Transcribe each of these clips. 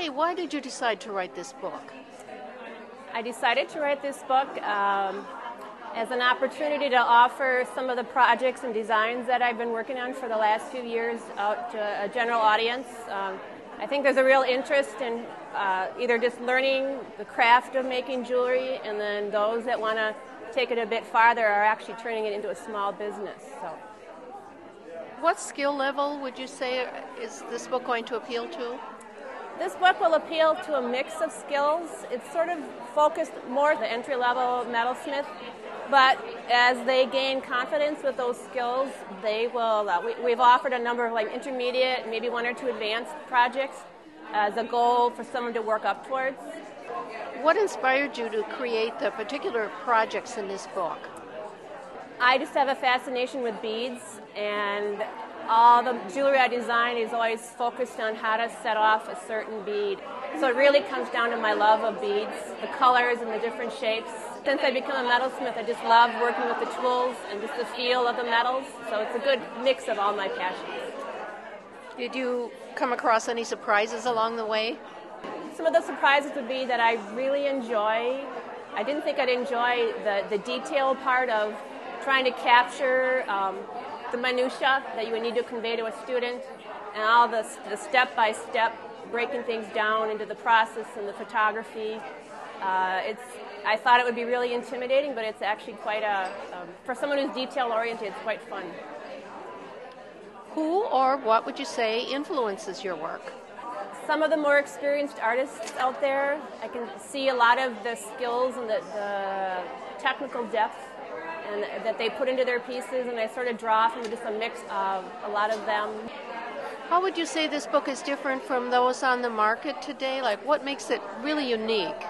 me, why did you decide to write this book? I decided to write this book as an opportunity to offer some of the projects and designs that I've been working on for the last few years out to a general audience. I think there's a real interest in either just learning the craft of making jewelry, and then those that want to take it a bit farther are actually turning it into a small business. So, what skill level would you say is this book going to appeal to? This book will appeal to a mix of skills. It's sort of focused more at the entry-level metalsmith, but as they gain confidence with those skills, they will. We've offered a number of intermediate, maybe one or two advanced projects as a goal for someone to work up towards. What inspired you to create the particular projects in this book? I just have a fascination with beads, and all the jewelry I design is always focused on how to set off a certain bead. So it really comes down to my love of beads, the colors and the different shapes. Since I became a metalsmith, I just love working with the tools and just the feel of the metals. So it's a good mix of all my passions. Did you come across any surprises along the way? Some of the surprises would be that I really enjoy, I didn't think I'd enjoy the detail part of trying to capture the minutia that you would need to convey to a student, and all the step-by-step breaking things down into the process and the photography. I thought it would be really intimidating, but it's actually quite for someone who's detail-oriented, it's quite fun. Who or what would you say influences your work? Some of the more experienced artists out there, I can see a lot of the skills and the technical depth and that they put into their pieces, and I sort of draw from just a mix of a lot of them. How would you say this book is different from those on the market today? Like, what makes it really unique?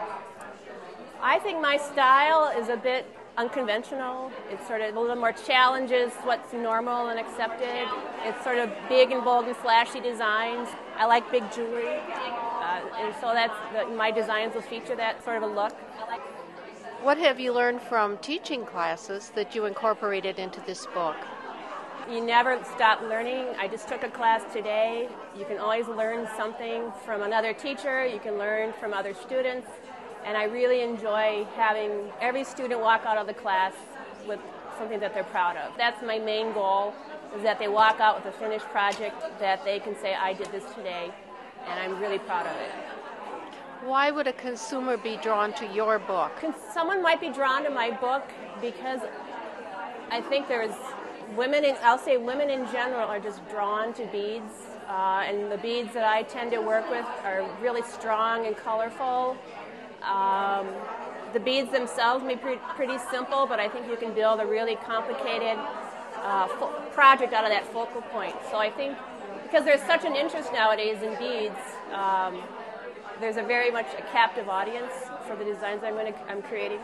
I think my style is a bit unconventional. It's sort of a little more challenges what's normal and accepted. It's sort of big and bold and flashy designs. I like big jewelry, and so my designs will feature that sort of a look. What have you learned from teaching classes that you incorporated into this book? You never stop learning. I just took a class today. You can always learn something from another teacher. You can learn from other students. And I really enjoy having every student walk out of the class with something that they're proud of. That's my main goal, is that they walk out with a finished project that they can say, I did this today, and I'm really proud of it. Why would a consumer be drawn to your book? Someone might be drawn to my book because I think there's women in general are just drawn to beads, and the beads that I tend to work with are really strong and colorful. The beads themselves may be pretty simple, but I think you can build a really complicated project out of that focal point. So I think because there's such an interest nowadays in beads, there's very much a captive audience for the designs I'm creating.